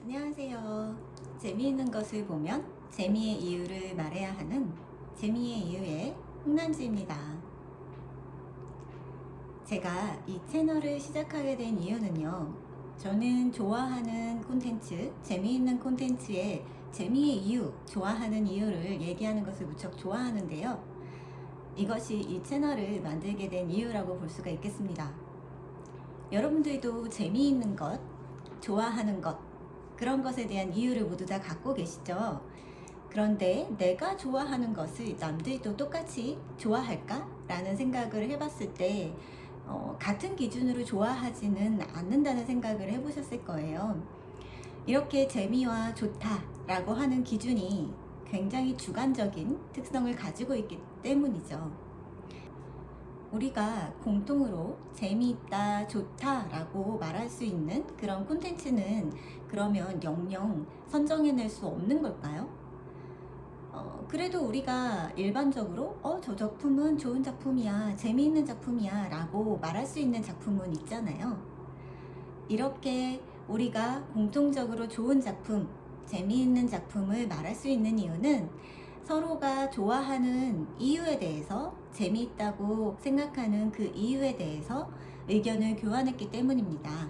안녕하세요. 재미있는 것을 보면 재미의 이유를 말해야 하는 재미의 이유의 홍난지입니다. 제가 이 채널을 시작하게 된 이유는요. 저는 좋아하는 콘텐츠, 재미있는 콘텐츠의 재미의 이유, 좋아하는 이유를 얘기하는 것을 무척 좋아하는데요. 이것이 이 채널을 만들게 된 이유라고 볼 수가 있겠습니다. 여러분들도 재미있는 것, 좋아하는 것, 그런 것에 대한 이유를 모두 다 갖고 계시죠. 그런데 내가 좋아하는 것을 남들도 똑같이 좋아할까? 라는 생각을 해봤을 때 같은 기준으로 좋아하지는 않는다는 생각을 해보셨을 거예요. 이렇게 재미와 좋다 라고 하는 기준이 굉장히 주관적인 특성을 가지고 있기 때문이죠. 우리가 공통으로 재미있다, 좋다 라고 말할 수 있는 그런 콘텐츠는 그러면 영영 선정해낼 수 없는 걸까요? 그래도 우리가 일반적으로 저 작품은 좋은 작품이야, 재미있는 작품이야 라고 말할 수 있는 작품은 있잖아요. 이렇게 우리가 공통적으로 좋은 작품, 재미있는 작품을 말할 수 있는 이유는 서로가 좋아하는 이유에 대해서, 재미있다고 생각하는 그 이유에 대해서 의견을 교환했기 때문입니다.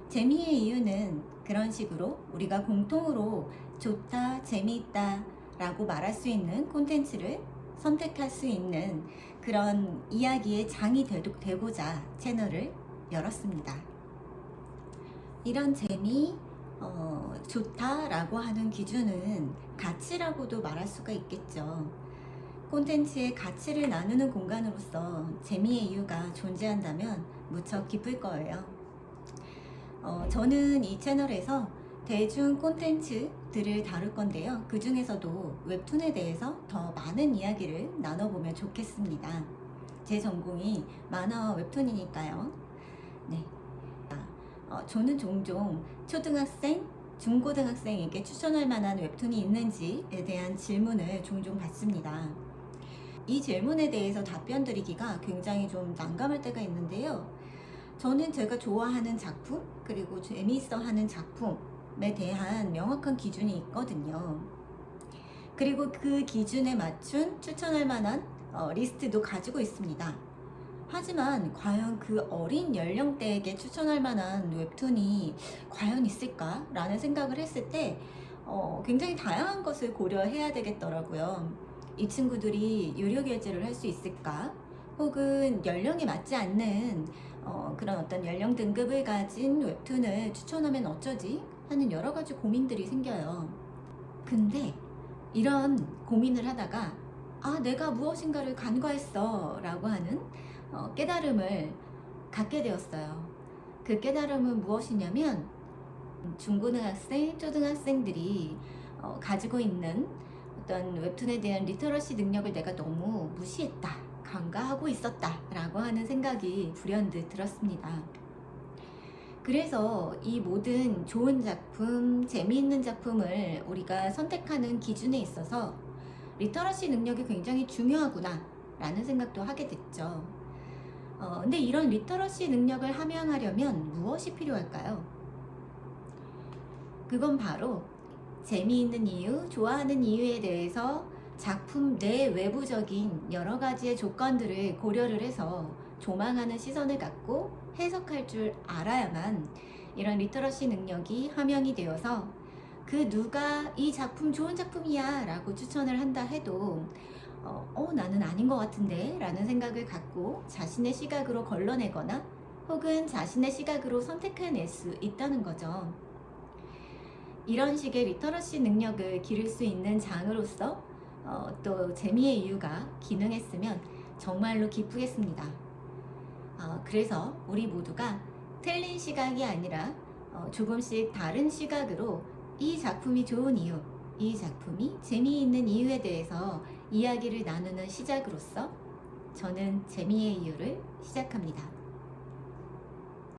재미의 이유는 그런 식으로 우리가 공통으로 좋다, 재미있다 라고 말할 수 있는 콘텐츠를 선택할 수 있는 그런 이야기의 장이 되고자 채널을 열었습니다. 이런 재미, 좋다라고 하는 기준은 가치라고도 말할 수가 있겠죠. 콘텐츠의 가치를 나누는 공간으로서 재미의 이유가 존재한다면 무척 기쁠 거예요. 저는 이 채널에서 대중 콘텐츠들을 다룰 건데요. 그 중에서도 웹툰에 대해서 더 많은 이야기를 나눠보면 좋겠습니다. 제 전공이 만화와 웹툰이니까요. 네. 저는 종종 초등학생, 중고등학생에게 추천할 만한 웹툰이 있는지에 대한 질문을 종종 받습니다. 이 질문에 대해서 답변 드리기가 굉장히 좀 난감할 때가 있는데요. 저는 제가 좋아하는 작품, 그리고 재미있어 하는 작품에 대한 명확한 기준이 있거든요. 그리고 그 기준에 맞춘 추천할 만한 리스트도 가지고 있습니다. 하지만 과연 그 어린 연령대에게 추천할 만한 웹툰이 과연 있을까라는 생각을 했을 때 굉장히 다양한 것을 고려해야 되겠더라고요. 이 친구들이 유료 결제를 할 수 있을까? 혹은 연령에 맞지 않는 그런 어떤 연령 등급을 가진 웹툰을 추천하면 어쩌지? 하는 여러 가지 고민들이 생겨요. 근데 이런 고민을 하다가 내가 무엇인가를 간과했어 라고 하는 깨달음을 갖게 되었어요. 그 깨달음은 무엇이냐면 중고등학생, 초등학생들이 가지고 있는 어떤 웹툰에 대한 리터러시 능력을 내가 너무 무시했다, 간과하고 있었다 라고 하는 생각이 불현듯 들었습니다. 그래서 이 모든 좋은 작품, 재미있는 작품을 우리가 선택하는 기준에 있어서 리터러시 능력이 굉장히 중요하구나 라는 생각도 하게 됐죠. 근데 이런 리터러시 능력을 함양하려면 무엇이 필요할까요? 그건 바로 재미있는 이유, 좋아하는 이유에 대해서 작품 내 외부적인 여러 가지의 조건들을 고려를 해서 조망하는 시선을 갖고 해석할 줄 알아야만 이런 리터러시 능력이 함양이 되어서 그 누가 이 작품 좋은 작품이야 라고 추천을 한다 해도 나는 아닌 것 같은데 라는 생각을 갖고 자신의 시각으로 걸러내거나 혹은 자신의 시각으로 선택해낼 수 있다는 거죠. 이런 식의 리터러시 능력을 기를 수 있는 장으로서 또 재미의 이유가 기능했으면 정말로 기쁘겠습니다. 그래서 우리 모두가 틀린 시각이 아니라 조금씩 다른 시각으로 이 작품이 좋은 이유, 이 작품이 재미있는 이유에 대해서 이야기를 나누는 시작으로서 저는 재미의 이유를 시작합니다.